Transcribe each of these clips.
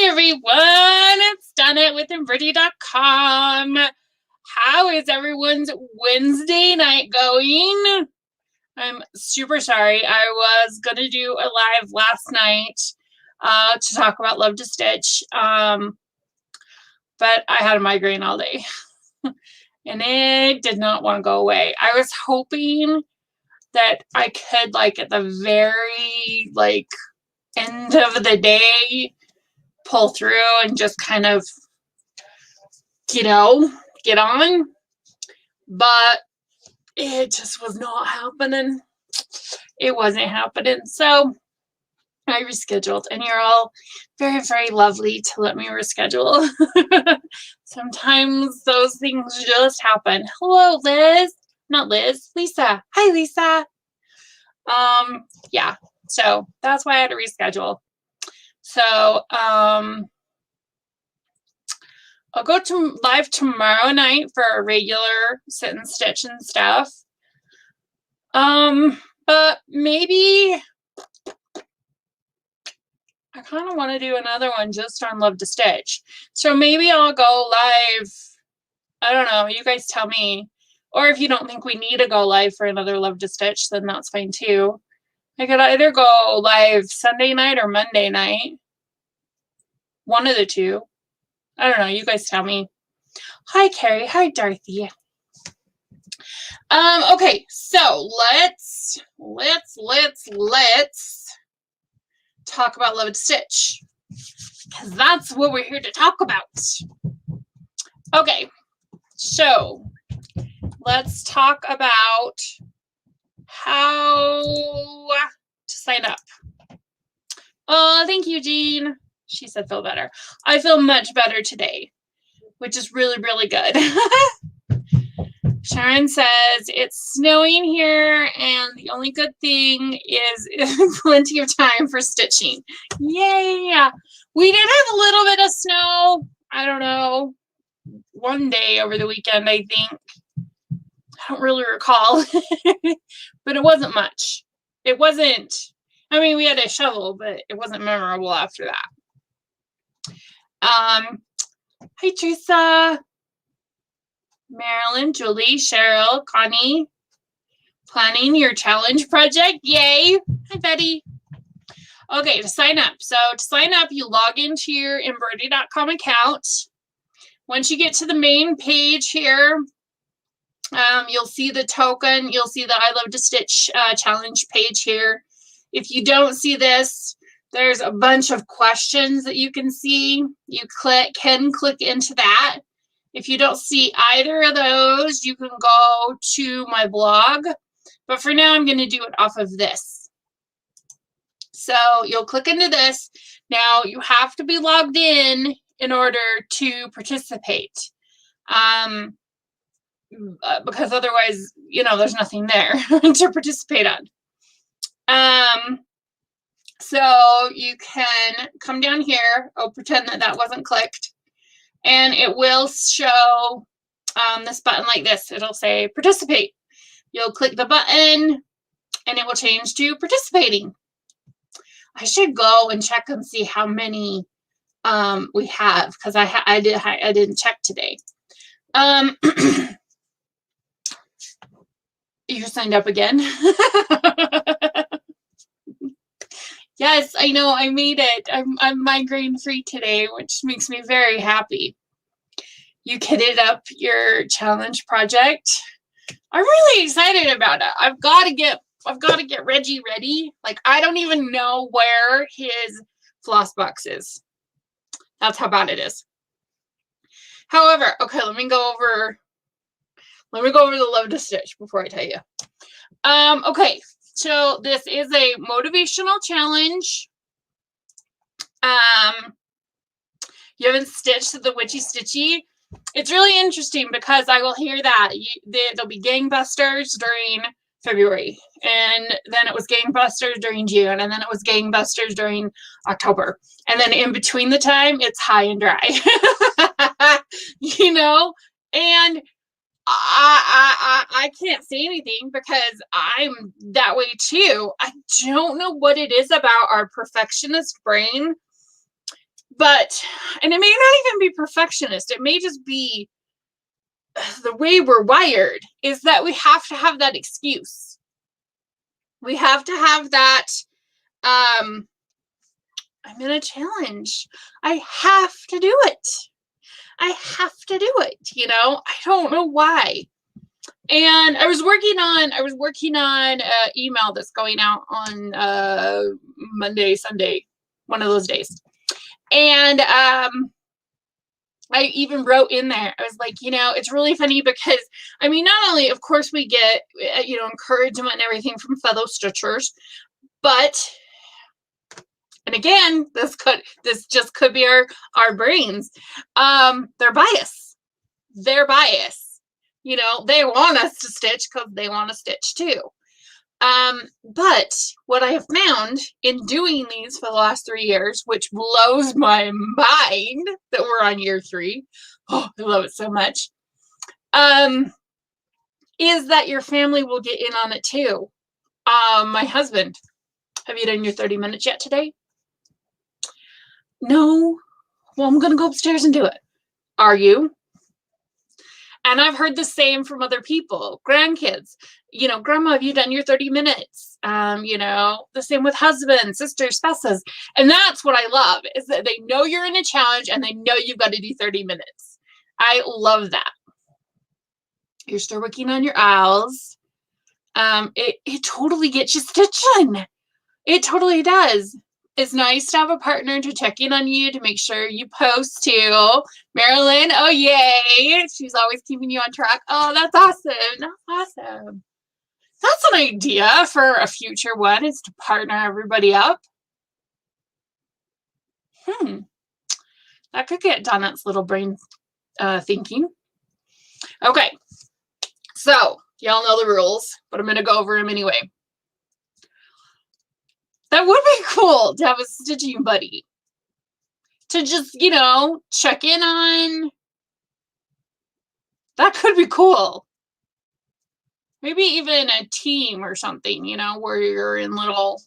Hi everyone, it's Donna with Embroidery.com. How is everyone's Wednesday night going? I'm super sorry. I was going to do a live last night to talk about Love to Stitch, but I had a migraine all day and it did not want to go away. I was hoping that I could, like, at the very, end of the day, pull through and just kind of, get on, but it just was not happening. It wasn't happening. So I rescheduled, and you're all very, very lovely to let me reschedule. Sometimes those things just happen. Hello, Liz. Not Liz, Lisa. Hi, Lisa. Yeah, so that's why I had to reschedule. So, I'll go to live tomorrow night for a regular sit and stitch and stuff. But maybe I kind of want to do another one just on Love to Stitch. So maybe I'll go live. I don't know. You guys tell me. Or if you don't think we need to go live for another Love to Stitch, then that's fine too. I could either go live Sunday night or Monday night. One of the two. I don't know. You guys tell me. Hi, Carrie. Hi, Dorothy. Okay, so let's talk about Love to Stitch, because that's what we're here to talk about. Okay, so let's talk about how to sign up. Oh, thank you, Jean. She said feel better. I feel much better today, which is really, really good. Sharon says, it's snowing here, and the only good thing is plenty of time for stitching. Yay! We did have a little bit of snow, I don't know, one day over the weekend, I think. I don't really recall, but it wasn't much. It wasn't, I mean, we had a shovel, but it wasn't memorable after that. Hi, Teresa. Marilyn, Julie, Cheryl, Connie. Planning your challenge project. Yay. Hi, Betty. Okay, to sign up. So to sign up, you log into your Embroidery.com account. Once you get to the main page here, you'll see the token. You'll see the I Love to Stitch challenge page here. If you don't see this, there's a bunch of questions that you can see. You can click into that. If you don't see either of those, you can go to my blog. But for now, I'm going to do it off of this. So you'll click into this. Now, you have to be logged in order to participate. Because otherwise, there's nothing there to participate on. So you can come down here. I'll pretend that wasn't clicked. And it will show this button like this. It'll say participate. You'll click the button and it will change to participating. I should go and check and see how many we have, because I didn't check today. You signed up again. Yes, I know, I made it. I'm migraine free today, which makes me very happy. You kitted up your challenge project. I'm really excited about it. I've got to get Reggie ready. Like, I don't even know where his floss box is. That's how bad it is. However, okay, let me go over the Love to Stitch before I tell you. Okay. So this is a motivational challenge. You haven't stitched the Witchy Stitchy. It's really interesting because I will hear that there'll be gangbusters during February, and then it was gangbusters during June, and then it was gangbusters during October, and then in between the time it's high and dry. And I can't say anything because I'm that way too. I don't know what it is about our perfectionist brain But, and it may not even be perfectionist. It may just be the way we're wired, is that we have to have that excuse. We have to have that, I'm in a challenge. I have to do it. I have to do it. I don't know why. And I was working on email that's going out on Monday, Sunday, one of those days. And I even wrote in there, I was like, it's really funny because, not only, of course, we get, encouragement and everything from fellow stitchers, but, and again, this just could be our brains. They're biased. They're biased. They want us to stitch because they want to stitch too. But what I have found in doing these for the last 3 years, which blows my mind that we're on year 3. Oh, I love it so much. Is that your family will get in on it too. My husband, have you done your 30 minutes yet today? No. Well, I'm going to go upstairs and do it. Are you? And I've heard the same from other people, grandkids. Grandma, have you done your 30 minutes? The same with husbands, sisters, spouses. And that's what I love, is that they know you're in a challenge and they know you've got to do 30 minutes. I love that. You're still working on your aisles. It totally gets you stitching. It totally does. It's nice to have a partner to check in on you, to make sure you post too. Marilyn, oh yay. She's always keeping you on track. Oh, that's awesome. That's awesome. That's an idea for a future one, is to partner everybody up. That could get Donut's little brain thinking. Okay. So, y'all know the rules, but I'm going to go over them anyway. That would be cool to have a stitching buddy. To just, check in on. That could be cool. Maybe even a team or something, where you're in little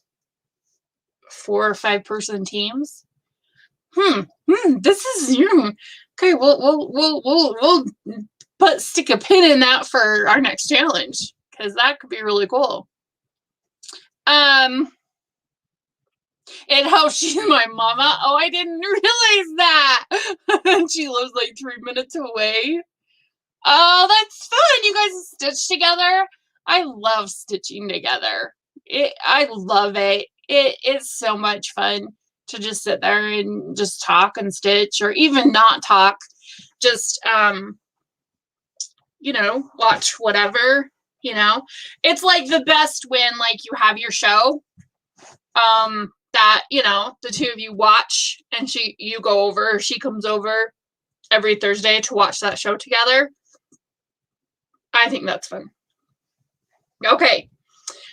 4 or 5 person teams. This is okay. We'll stick a pin in that for our next challenge, because that could be really cool. It helps. She's my mama. Oh, I didn't realize that. She lives like 3 minutes away. Oh, that's fun. You guys stitch together. I love stitching together. I love it. It's so much fun to just sit there and just talk and stitch, or even not talk. Just, watch whatever, It's like the best when, like, you have your show, that, the two of you watch, and you go over, or she comes over every Thursday to watch that show together. I think that's fun. Okay,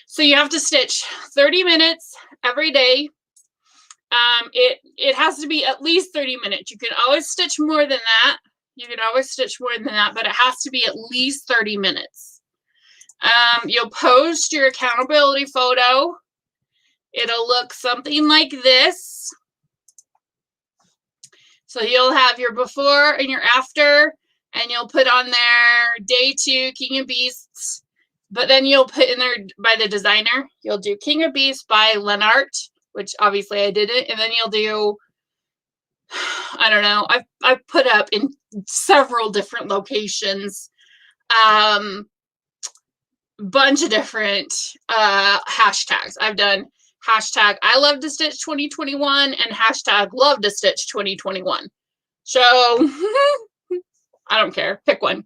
so you have to stitch 30 minutes every day. It has to be at least 30 minutes. You can always stitch more than that. But it has to be at least 30 minutes. You'll post your accountability photo. It'll look something like this. So you'll have your before and your after, and you'll put on there day 2, King of Beasts. But then you'll put in there by the designer. You'll do King of Beasts by Lenart, which obviously I didn't. And then you'll do, I don't know, I've put up in several different locations, bunch of different hashtags. I've done hashtag I love to stitch 2021 and hashtag love to stitch 2021. So I don't care. Pick one.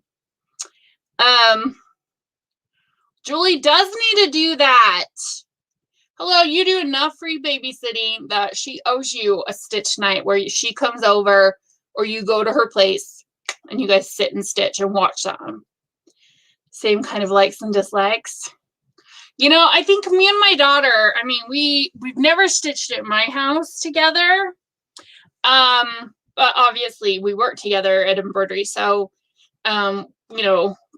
Julie does need to do that. Hello, you do enough free babysitting that she owes you a stitch night where she comes over, or you go to her place and you guys sit and stitch and watch them. Same kind of likes and dislikes. I think me and my daughter, we've never stitched at my house together. But obviously we work together at Embroidery. So,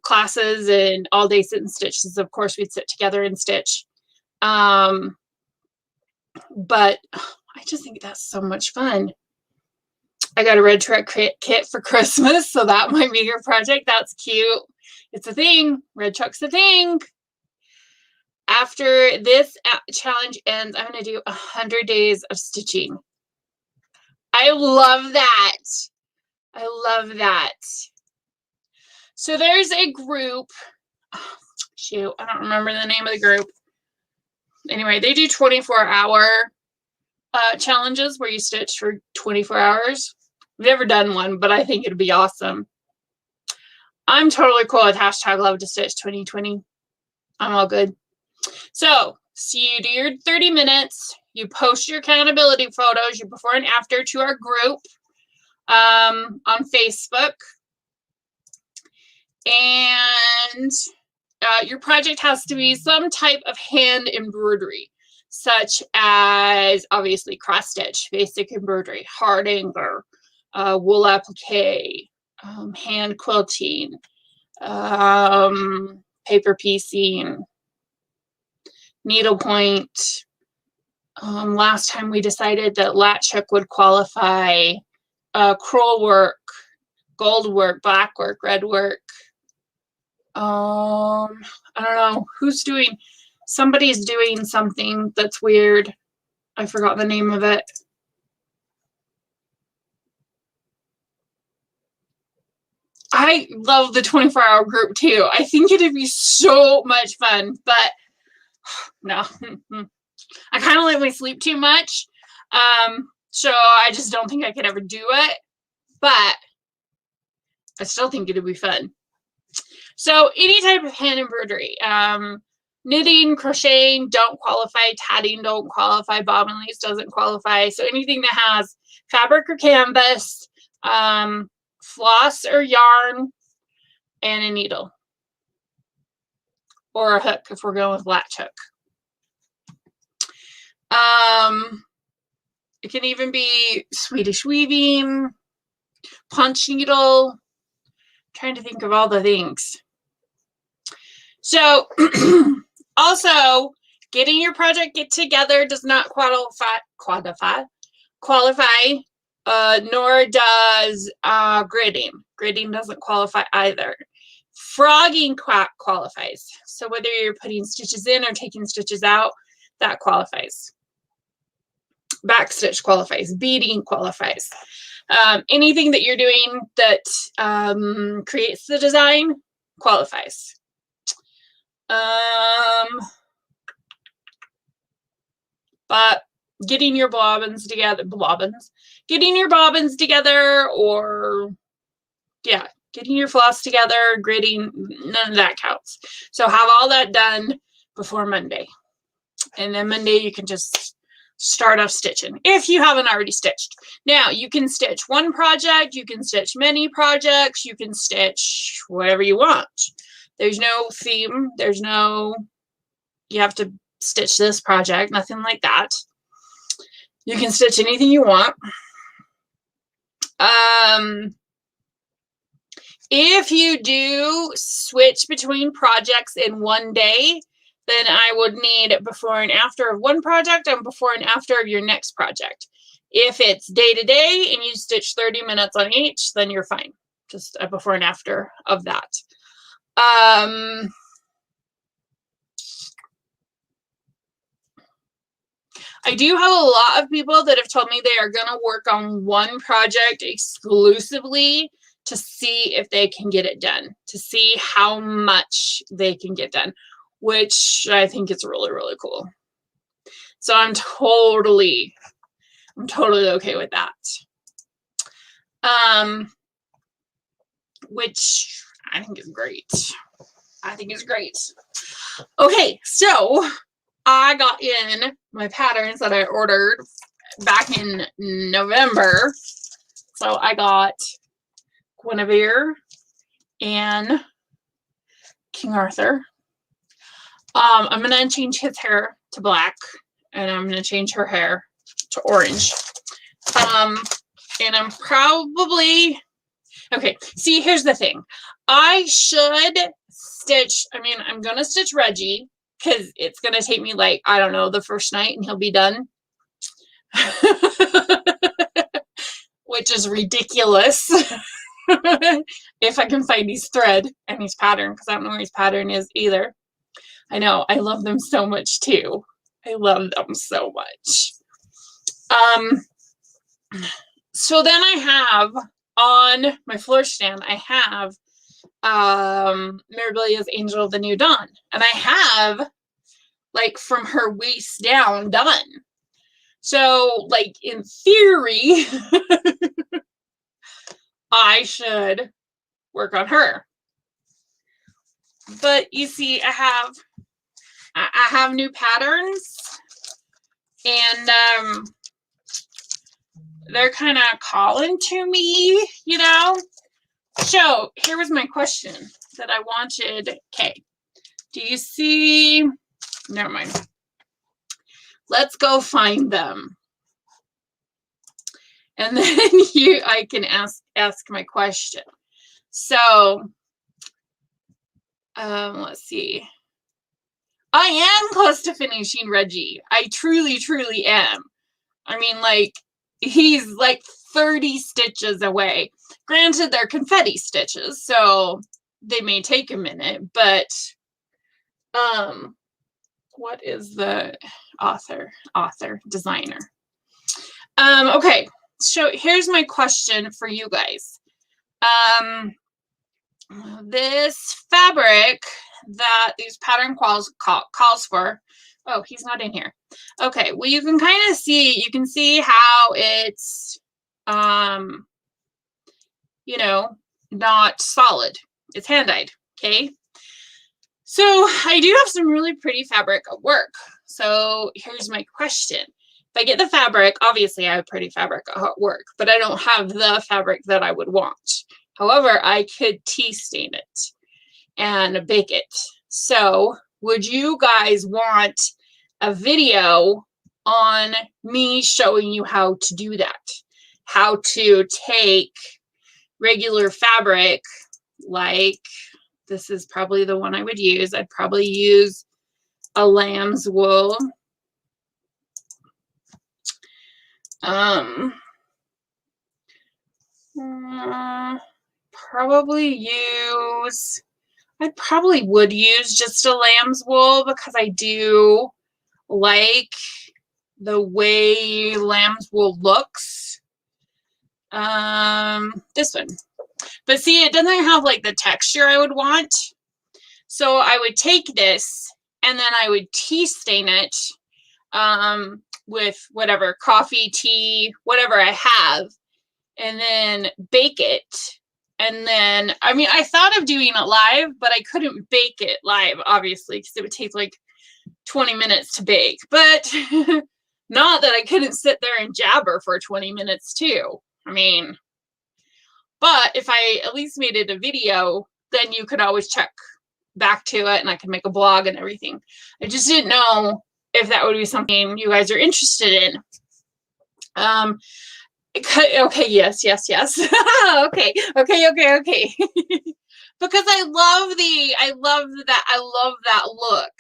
classes and all day sit and stitches, of course we'd sit together and stitch. But I just think that's so much fun. I got a red truck kit for Christmas, so that might be your project. That's cute. It's a thing. Red truck's a thing. After this challenge ends, I'm going to do 100 days of stitching. I love that. I love that. So there's a group. Oh, shoot, I don't remember the name of the group. Anyway, they do 24-hour challenges where you stitch for 24 hours. I've never done one, but I think it'd be awesome. I'm totally cool with hashtag love to stitch 2020. I'm all good. So you do your 30 minutes. You post your accountability photos, your before and after, to our group on Facebook. And your project has to be some type of hand embroidery, such as obviously cross stitch, basic embroidery, hard angler, wool applique, hand quilting, paper piecing, needlepoint. Last time we decided that latch hook would qualify, crewel work, gold work, black work, red work. I don't know who's doing, somebody's doing something that's weird. I forgot the name of it. I love the 24-hour group too. I think it'd be so much fun, but no, I kind of let me sleep too much. So I just don't think I could ever do it, but I still think it'd be fun. So any type of hand embroidery, knitting, crocheting don't qualify, tatting don't qualify, bobbin lace doesn't qualify. So anything that has fabric or canvas, floss or yarn, and a needle. Or a hook if we're going with latch hook. It can even be Swedish weaving, punch needle. I'm trying to think of all the things. So also getting your project together does not qualify, nor does gridding. Gridding doesn't qualify either. Frogging qualifies. So whether you're putting stitches in or taking stitches out, that qualifies. Backstitch qualifies. Beading qualifies. Anything that you're doing that creates the design qualifies. But getting your bobbins together, getting your bobbins together, or yeah, getting your floss together, gridding, none of that counts. So have all that done before Monday. And then Monday you can just start off stitching if you haven't already stitched. Now you can stitch one project, you can stitch many projects, you can stitch whatever you want. There's no theme, there's no, you have to stitch this project, nothing like that. You can stitch anything you want. If you do switch between projects in one day, then I would need before and after of one project and before and after of your next project. If it's day to day and you stitch 30 minutes on each, then you're fine. Just a before and after of that. I do have a lot of people that have told me they are going to work on one project exclusively to see if they can get it done, to see how much they can get done, which I think is really, really cool. So I'm totally okay with that. Which I think is great. I think it's great. Okay, so I got in my patterns that I ordered back in November. So I got Guinevere and King Arthur. I'm going to change his hair to black, and I'm going to change her hair to orange. And I'm probably, okay, see, here's the thing. I should stitch, I mean, I'm going to stitch Reggie, because it's going to take me like, I don't know, the first night and he'll be done. Which is ridiculous. If I can find his thread and his pattern, because I don't know where his pattern is either. I know, I love them so much too. I love them so much. So then I have on my floor stand, I have Mirabilia's Angel of the New Dawn. And I have like from her waist down done. So like in theory, I should work on her. But you see, I have new patterns, and they're kind of calling to me, you know. So here was my question that I wanted. Okay, do you see? Never mind. Let's go find them, and then I can ask my question. So let's see. I am close to finishing Reggie. I truly, truly am. I mean, like, he's like 30 stitches away. Granted, they're confetti stitches, so they may take a minute, but what is the designer? Okay, so here's my question for you guys. This fabric that these pattern calls for, oh, he's not in here. Okay, well, you can kind of see, you can see how it's, you know, not solid. It's hand-dyed, okay? So I do have some really pretty fabric at work. So here's my question. If I get the fabric, obviously I have pretty fabric at work, but I don't have the fabric that I would want. However, I could tea stain it and bake it. So would you guys want a video on me showing you how to do that? How to take regular fabric, like this is probably the one I would use. I'd probably use a lamb's wool. I probably would use just a lamb's wool because I do like the way lamb's wool looks. This one. But see, it doesn't have like the texture I would want. So I would take this and then I would tea stain it with whatever, coffee, tea, whatever I have, and then bake it. And then, I mean, I thought of doing it live, but I couldn't bake it live, obviously, because it would take like 20 minutes to bake. But not that I couldn't sit there and jabber for 20 minutes too. I mean, but if I at least made it a video, then you could always check back to it and I could make a blog and everything. I just didn't know if that would be something you guys are interested in. Okay, yes. okay. Because I love that look.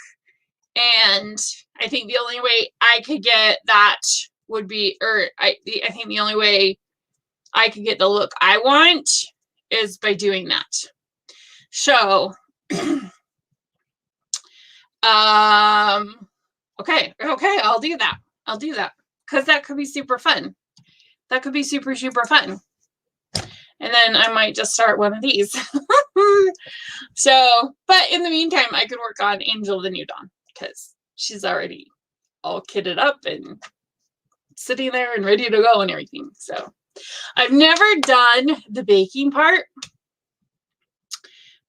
And I think the only way I could get that would be, I think the only way I could get the look I want is by doing that. So, okay, I'll do that. Because that could be super fun. That could be super, super fun. And then I might just start one of these. So, but in the meantime, I could work on Angel of the New Dawn because she's already all kitted up and sitting there and ready to go and everything. So I've never done the baking part.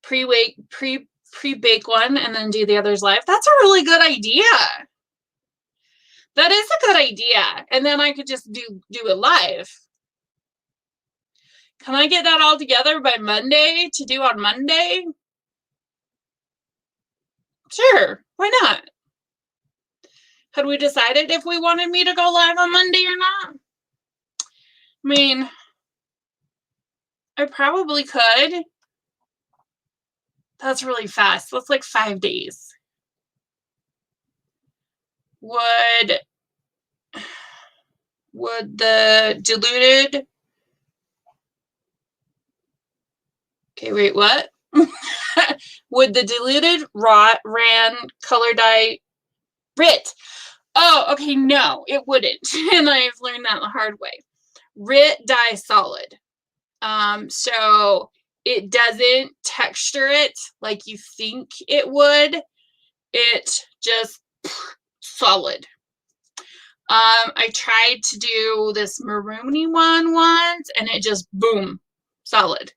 Pre-bake one and then do the others live. That's a really good idea. That is a good idea. And then I could just do it live. Can I get that all together by Monday to do on Monday? Sure, why not? Had we decided if we wanted me to go live on Monday or not? I mean, I probably could. That's really fast. That's like 5 days. Would the diluted Okay, wait, what? Would the diluted ran color dye RIT? Oh, okay, no, it wouldn't. And I've learned that the hard way. RIT dye solid. So it doesn't texture it like you think it would. It just solid. I tried to do this maroony one once and it just boom, solid.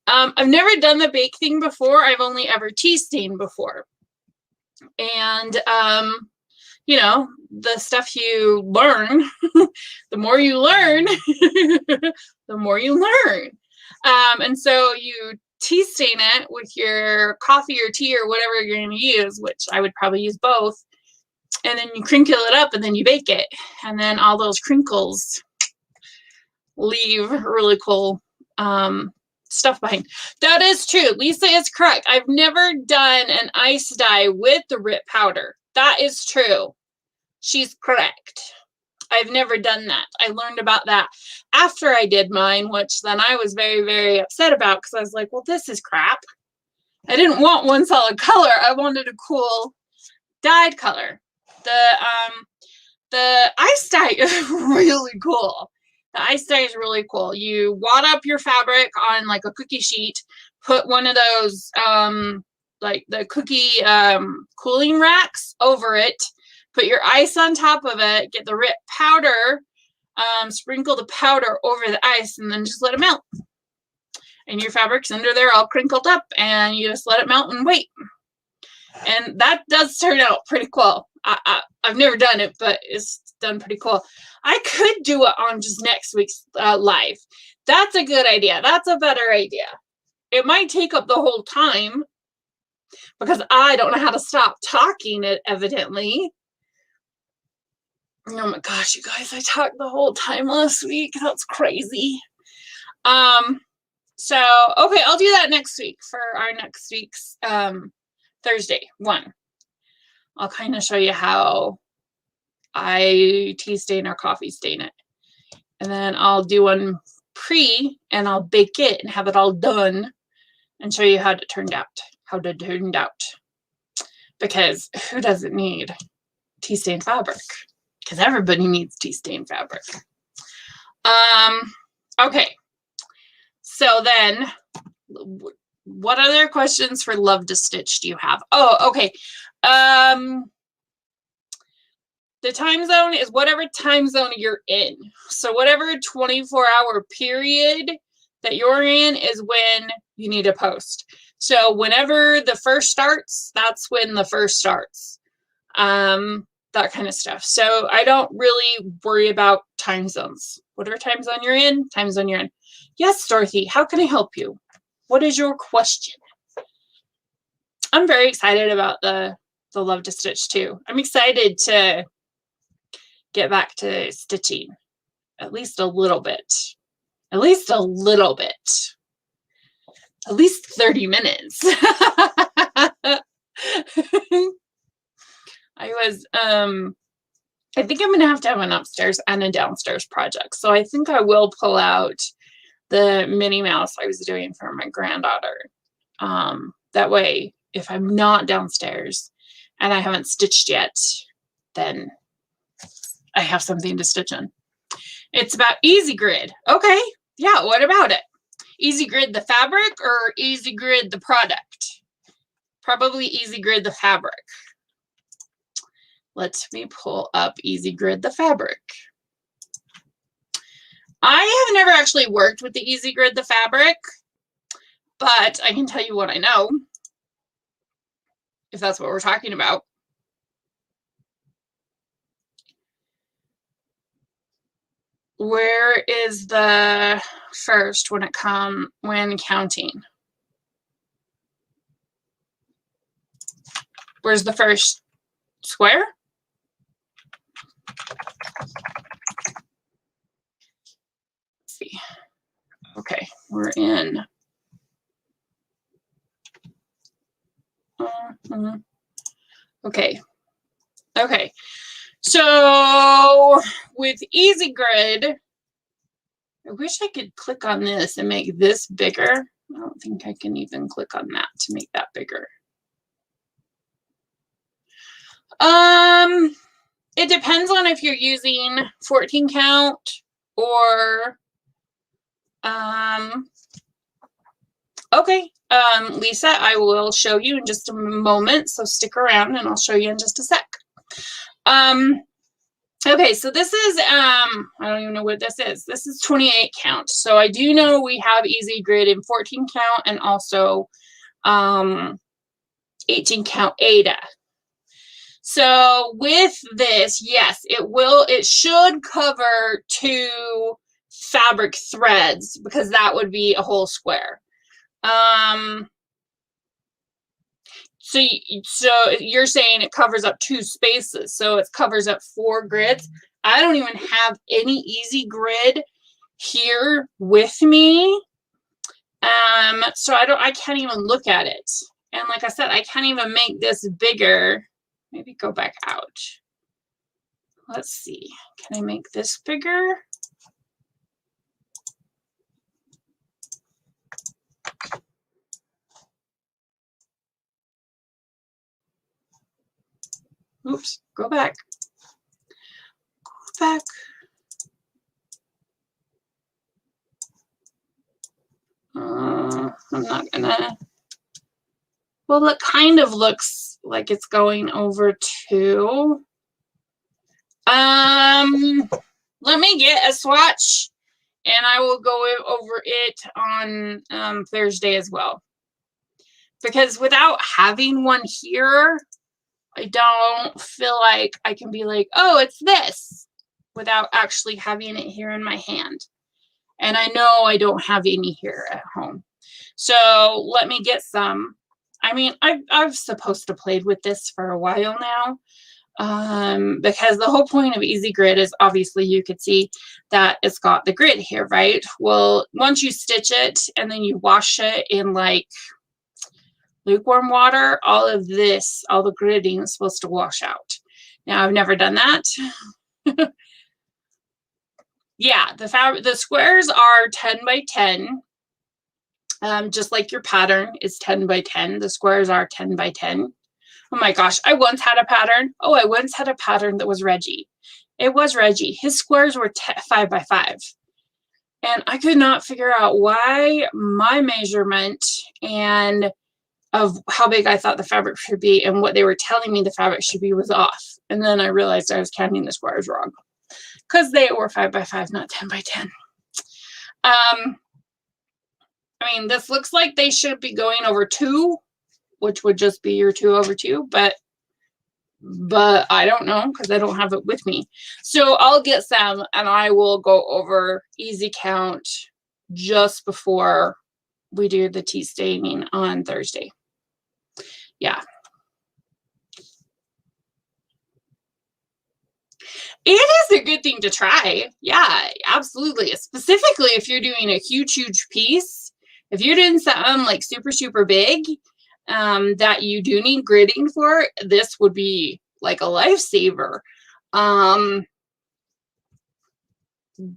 I've never done the bake thing before. I've only ever tea stained before. And you know, the stuff you learn, the more you learn, the more you learn. And so you tea stain it with your coffee or tea or whatever you're going to use, which I would probably use both. And then you crinkle it up and then you bake it. And then all those crinkles leave really cool stuff behind. That is true. Lisa is correct. I've never done an ice dye with the RIT powder. That is true. She's correct. I've never done that. I learned about that after I did mine, which then I was very, very upset about because I was like, well, this is crap. I didn't want one solid color. I wanted a cool dyed color. The ice dye is really cool. The ice dye is really cool. You wad up your fabric on like a cookie sheet, put one of those like the cookie cooling racks over it, put your ice on top of it, get the RIT powder, sprinkle the powder over the ice, and then just let it melt. And your fabric's under there all crinkled up, and you just let it melt and wait. And that does turn out pretty cool. I've never done it, but it's done pretty cool. I could do it on just next week's live. That's a good idea. That's a better idea. It might take up the whole time because I don't know how to stop talking, evidently. Oh my gosh, you guys, I talked the whole time last week. That's crazy. So, okay, I'll do that next week for our next week's Thursday one. I'll kind of show you how I tea stain or coffee stain it. And then I'll do one pre and I'll bake it and have it all done and show you how it turned out. Because who doesn't need tea stained fabric? Because everybody needs tea stained fabric. Okay. So then, what other questions for Love to Stitch do you have? Oh, okay. The time zone is whatever time zone you're in. So whatever 24-hour period that you're in is when you need to post. So whenever the first starts, that's when the first starts. That kind of stuff. So I don't really worry about time zones. Whatever time zone you're in, time zone you're in. Yes, Dorothy, how can I help you? What is your question? I'm very excited about the Love to Stitch too. I'm excited to get back to stitching at least a little bit. At least a little bit. At least 30 minutes. I think I'm gonna have to have an upstairs and a downstairs project. So I think I will pull out the Minnie Mouse I was doing for my granddaughter. That way, if I'm not downstairs and I haven't stitched yet, then I have something to stitch in. It's about Easy Grid. Okay, yeah, what about it? Easy Grid the fabric or Easy Grid the product? Probably Easy Grid the fabric. Let me pull up Easy Grid the fabric. I have never actually worked with the Easy Grid the fabric, but I can tell you what I know, if that's what we're talking about. Where is the first when counting? Where's the first square? Let's see. Okay, we're in. Okay. Okay. So with Easy Grid, I wish I could click on this and make this bigger. I don't think I can even click on that to make that bigger. It depends on if you're using 14 count or, okay, Lisa, I will show you in just a moment, so stick around and I'll show you in just a sec. Okay, so this is, I don't even know what this is. This is 28 count. So I do know we have Easy Grid in 14 count and also 18 count Ada. So with this, yes, it should cover 2 fabric threads because that would be a whole square. So you're saying it covers up 2 spaces, so it covers up 4 grids. I don't even have any Easy Grid here with me. So I can't even look at it. And like I said, I can't even make this bigger. Maybe go back out. Let's see. Can I make this bigger? Oops, go back. Go back. I'm not gonna. Well, it kind of looks like it's going over 2. Let me get a swatch and I will go over it on Thursday as well. Because without having one here, I don't feel like I can be like, oh, it's this, without actually having it here in my hand. And I know I don't have any here at home. So let me get some. I mean, I've supposed to played with this for a while now. Because the whole point of Easy Grid is obviously you could see that it's got the grid here, right? Well, once you stitch it and then you wash it in like lukewarm water, all of this, all the gridding is supposed to wash out. Now, I've never done that. Yeah, the squares are 10 by 10. Just like your pattern is 10 by 10. The squares are 10 by 10. Oh my gosh, I once had a pattern. Oh, I once had a pattern that was Reggie. It was Reggie. His squares were 5 by 5. And I could not figure out why my measurement and of how big I thought the fabric should be and what they were telling me the fabric should be was off. And then I realized I was counting the squares wrong because they were 5 by 5, not 10 by 10. I mean, this looks like they should be going over 2, which would just be your 2 over 2, but I don't know because I don't have it with me. So I'll get some and I will go over Easy Count just before we do the tea staining on Thursday. Yeah. It is a good thing to try. Yeah, absolutely. Specifically if you're doing a huge piece. If you're doing something like super big, that you do need gridding for, this would be like a lifesaver.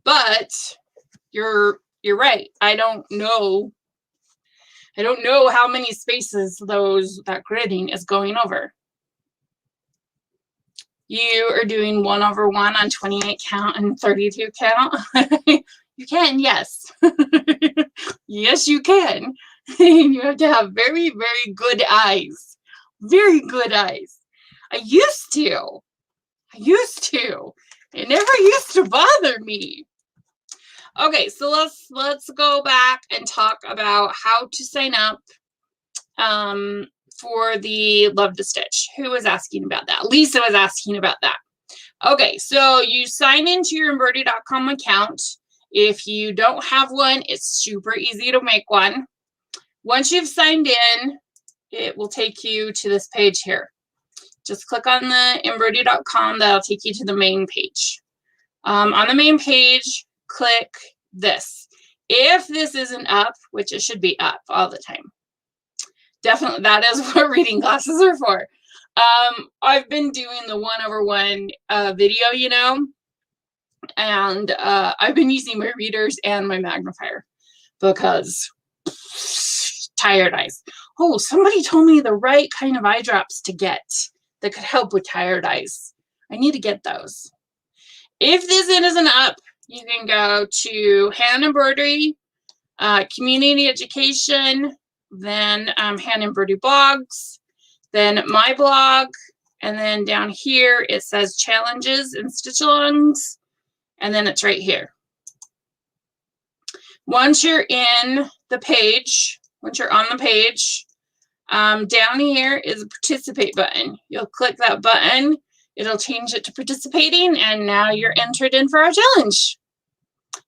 But you're right. I don't know how many spaces that gridding is going over. You are doing 1 over 1 on 28 count and 32 count. You can, yes. Yes, you can. You have to have very good eyes. Very good eyes. I used to. It never used to bother me. Okay, so let's go back and talk about how to sign up for the Love to Stitch. Who was asking about that? Lisa was asking about that. Okay, so you sign into your Embroidery.com account. If you don't have one, it's super easy to make one. Once you've signed in, it will take you to this page here. Just click on the Embroidery.com. That'll take you to the main page. On the main page, click this. If this isn't up, which it should be up all the time, definitely that is what reading glasses are for. I've been doing the 1 over 1 video, you know, and I've been using my readers and my magnifier because tired eyes. Oh, somebody told me the right kind of eye drops to get that could help with tired eyes. I need to get those. If this isn't up, you can go to hand embroidery, community education, then hand embroidery blogs, then my blog, and then down here it says challenges and stitch-alongs, and then it's right here. Once you're in the page, once you're on the page, down here is a participate button. You'll click that button, it'll change it to participating, and now you're entered in for our challenge.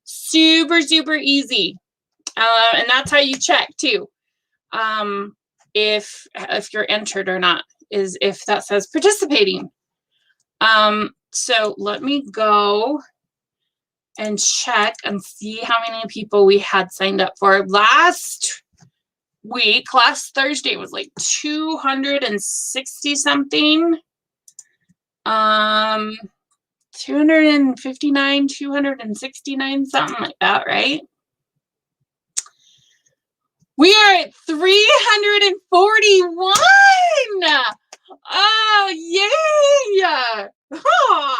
Super, super easy. And that's how you check too. If you're entered or not, is if that says participating. So let me go and check and see how many people we had signed up for. Last Thursday was like 260 something. 259, 269, something like that, right? We are at 341. Oh, yay! Oh,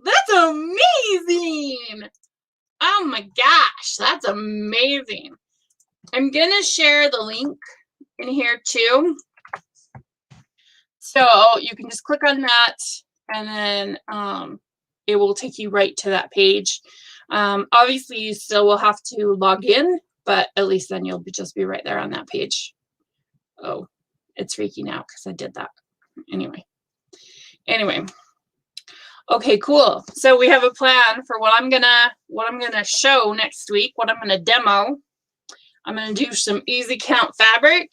that's amazing. Oh my gosh, that's amazing. I'm gonna share the link in here too. So you can just click on that and then it will take you right to that page. Obviously you still will have to log in, but at least then you'll just be right there on that page. Oh, it's freaking out because I did that. Anyway. Okay, cool. So we have a plan for what I'm gonna show next week, what I'm gonna demo. I'm gonna do some easy count fabric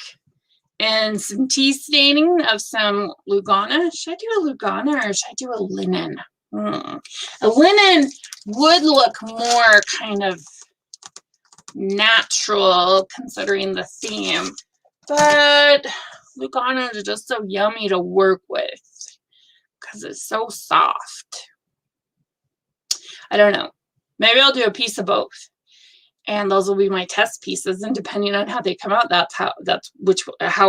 and some tea staining of some Lugana. Should I do a Lugana or should I do a linen? A linen would look more kind of natural considering the theme, but Lugana is just so yummy to work with because it's so soft. I don't know. Maybe I'll do a piece of both. And those will be my test pieces, and depending on how they come out, that's how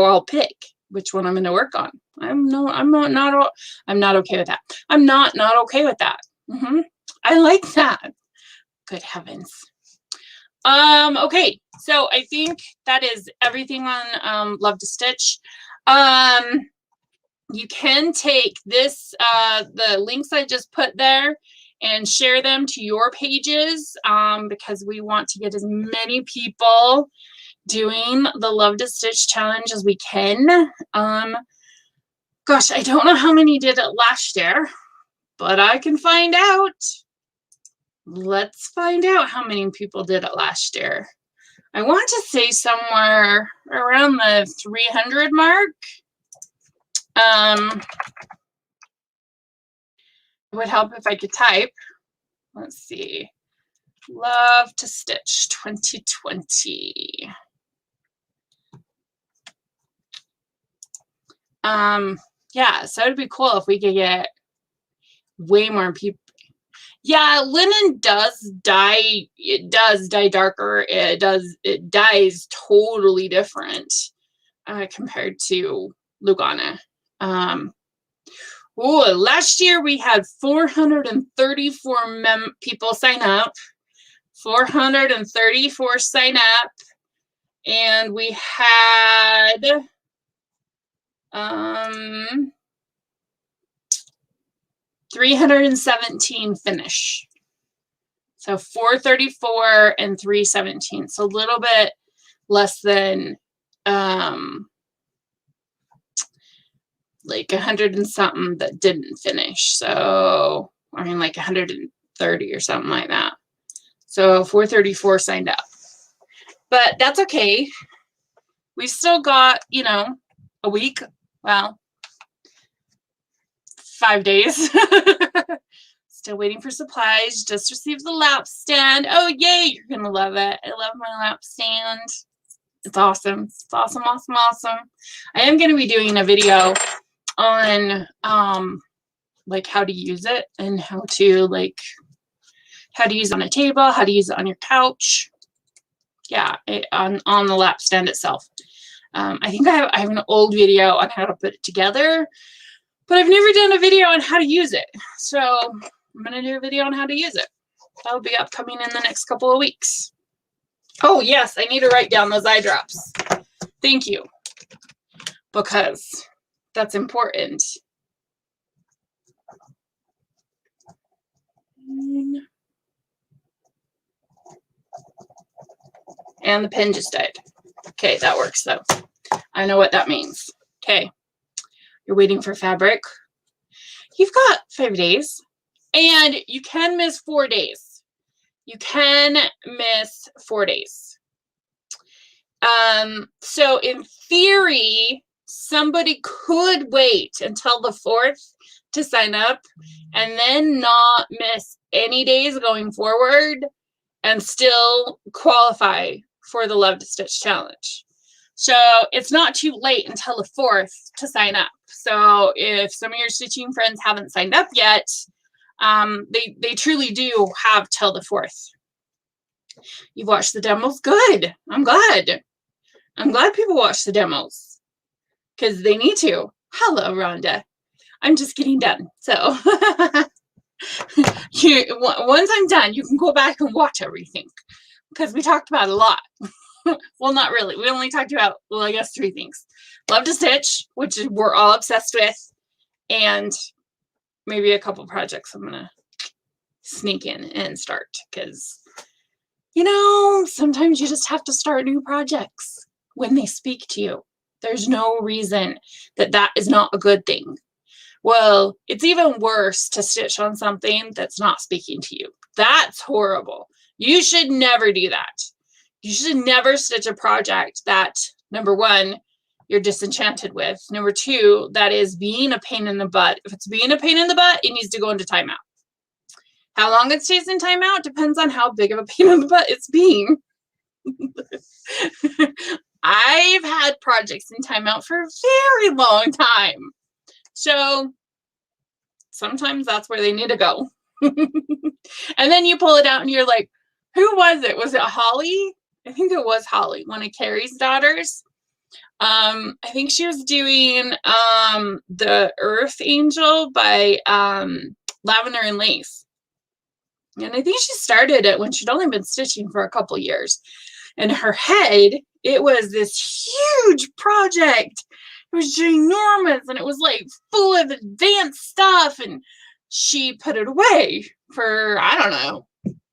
I'll pick which one I'm going to work on. I'm not okay with that. I'm not okay with that. I like that. Good heavens. Okay, so I think that is everything on Love to Stitch. You can take this, the links I just put there, and share them to your pages because we want to get as many people doing the Love to Stitch challenge as we can. Gosh, I don't know how many did it last year, but I can find out. Let's find out how many people did it last year. I want to say somewhere around the 300 mark. It would help if I could type. Let's see. Love to Stitch 2020. Yeah, so it'd be cool if we could get way more people. Yeah, linen does dye. It does dye darker. It dyes totally different compared to Lugana. Last year we had 434 people sign up. 434 sign up, and we had 317 finish. So 434 and 317. So a little bit less than like 100 and something that didn't finish. So I mean like 130 or something like that. So 434 signed up. But that's okay. We've still got, you know, a week. Well, 5 days. Still waiting for supplies. Just received the lap stand. Oh, yay. You're going to love it. I love my lap stand. It's awesome. It's awesome, awesome, awesome. I am going to be doing a video on like how to use it and how to use it on a table, how to use it on your couch. Yeah, on the lap stand itself. I think I have an old video on how to put it together, but I've never done a video on how to use it. So I'm going to do a video on how to use it. That'll be upcoming in the next couple of weeks. Oh, yes, I need to write down those eye drops. Thank you. Because that's important. And the pen just died. Okay, that works though. I know what that means. Okay, you're waiting for fabric. You've got 5 days, and you can miss 4 days. You can miss 4 days. So in theory, somebody could wait until the 4th to sign up and then not miss any days going forward and still qualify for the Love to Stitch Challenge. So it's not too late until the 4th to sign up. So if some of your stitching friends haven't signed up yet, they truly do have till the 4th. You've watched the demos? Good. I'm glad. I'm glad people watch the demos because they need to. Hello, Rhonda. I'm just getting done. So once I'm done, you can go back and watch everything because we talked about a lot. Well, not really. We only talked about, well, I guess 3 things. Love to Stitch, which we're all obsessed with, and maybe a couple projects I'm going to sneak in and start because, you know, sometimes you just have to start new projects when they speak to you. There's no reason that that is not a good thing. Well, it's even worse to stitch on something that's not speaking to you. That's horrible. You should never do that. You should never stitch a project that, number 1, you're disenchanted with. Number 2, that is being a pain in the butt. If it's being a pain in the butt, it needs to go into timeout. How long it stays in timeout depends on how big of a pain in the butt it's being. I've had projects in timeout for a very long time. So sometimes that's where they need to go. And then you pull it out and you're like, who was it? Was it Holly? I think it was Holly, one of Carrie's daughters. I think she was doing the Earth Angel by Lavender and Lace. And I think she started it when she'd only been stitching for a couple years. In her head, it was this huge project. It was ginormous and it was like full of advanced stuff. And she put it away for, I don't know,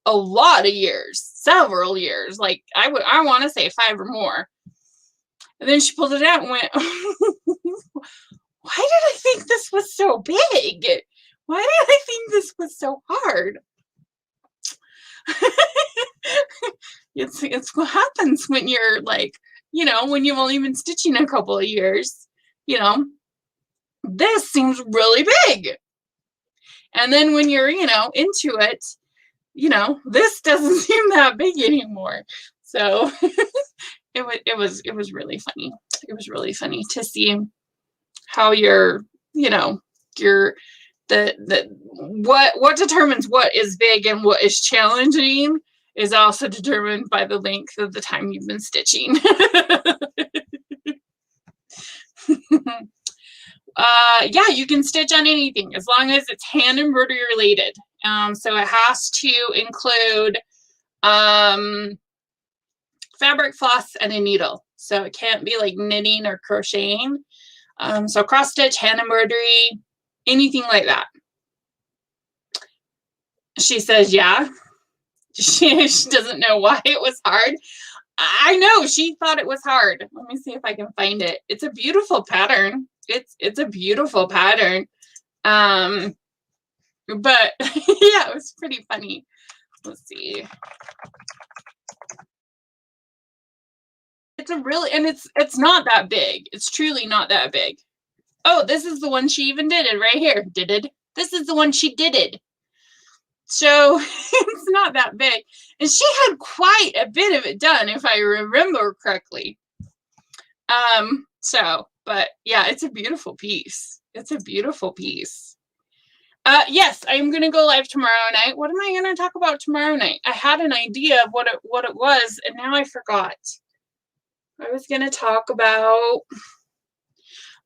a lot of years, several years. Like I want to say 5 or more. And then she pulled it out and went, why did I think this was so big? Why did I think this was so hard? It's what happens when you're like, you know, when you've only been stitching a couple of years, you know, this seems really big. And then when you're, you know, into it, you know, this doesn't seem that big anymore. So it was really funny. It was really funny to see how you're, you know, what determines what is big and what is challenging is also determined by the length of the time you've been stitching. Yeah, you can stitch on anything as long as it's hand embroidery related. So it has to include fabric, floss, and a needle. So it can't be like knitting or crocheting. So cross stitch, hand embroidery, anything like that. She says, yeah. She doesn't know why it was hard. I know she thought it was hard. Let me see if I can find it. It's a beautiful pattern. It's a beautiful pattern. But yeah, it was pretty funny. Let's see. It's a really, and it's not that big. It's truly not that big. Oh, this is the one she even did it right here. This is the one she did it. So it's not that big. And she had quite a bit of it done, if I remember correctly. So, but yeah, it's a beautiful piece. It's a beautiful piece. Yes, I'm gonna go live tomorrow night. What am I gonna talk about tomorrow night? I had an idea of what it was, and now I forgot. I was gonna talk about.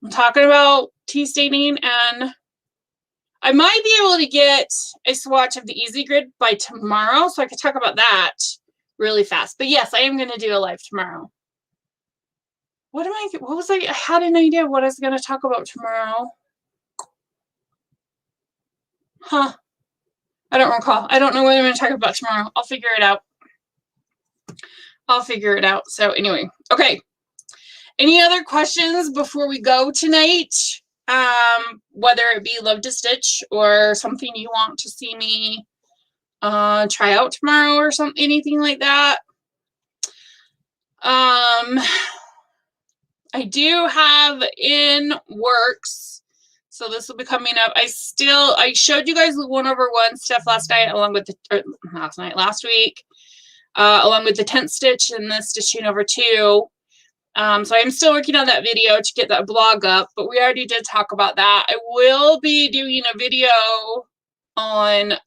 I'm talking about tea staining, and I might be able to get a swatch of the Easy Grid by tomorrow, so I could talk about that really fast. But yes, I am gonna do a live tomorrow. What was I had an idea of what I was gonna talk about tomorrow. Huh. I don't recall. I don't know what I'm going to talk about tomorrow. I'll figure it out. So anyway, okay. Any other questions before we go tonight? Whether it be Love to Stitch or something you want to see me try out tomorrow or something, anything like that. I do have in works. So this will be coming up. I showed you guys the 1/1 stuff last week, along with the tent stitch and the stitching over 2. So I'm still working on that video to get that blog up, but we already did talk about that. I will be doing a video on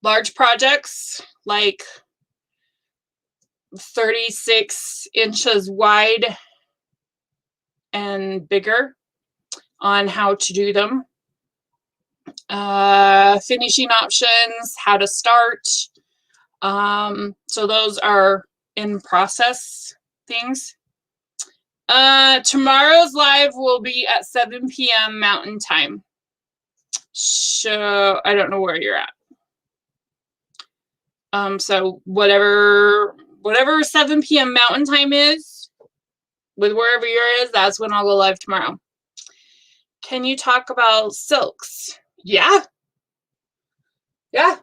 large projects, like 36 inches wide and bigger, on how to do them. Finishing options, how to start. So those are in process things. Tomorrow's live will be at 7 p.m. Mountain Time. So I don't know where you're at. So whatever 7 p.m. Mountain Time is, with wherever you're is, that's when I'll go live tomorrow. Can you talk about silks? Yeah. Yeah.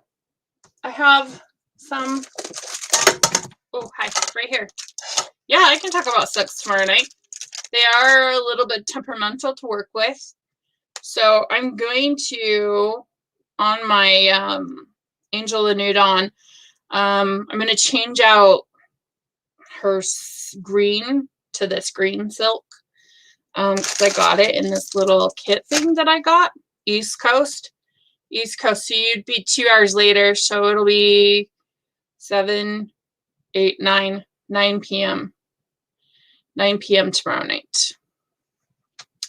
I have some. Oh, hi, right here. Yeah, I can talk about silks tomorrow night. They are a little bit temperamental to work with. So I'm going to, on my Angel the New Dawn, I'm going to change out her green to this green silk. Because I got it in this little kit thing that I got, East Coast. So you'd be 2 hours later, so it'll be 7, 8, 9 p.m. 9 p.m. tomorrow night.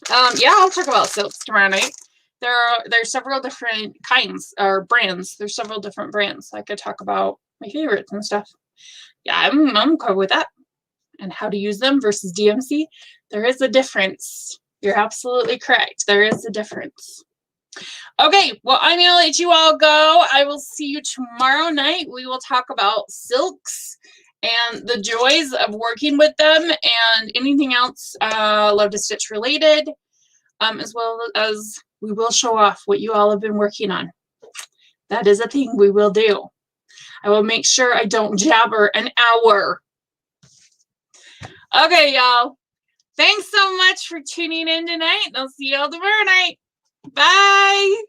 Yeah, I'll talk about silks tomorrow night. There's several different kinds or brands. There's several different brands. I could talk about my favorites and stuff. Yeah, I'm covered with that. And how to use them versus DMC. There is a difference. You're absolutely correct. There is a difference. Okay, well, I'm going to let you all go. I will see you tomorrow night. We will talk about silks and the joys of working with them and anything else Love to Stitch related, as well as we will show off what you all have been working on. That is a thing we will do. I will make sure I don't jabber an hour. Okay, y'all. Thanks so much for tuning in tonight. I'll see you all tomorrow night. Bye.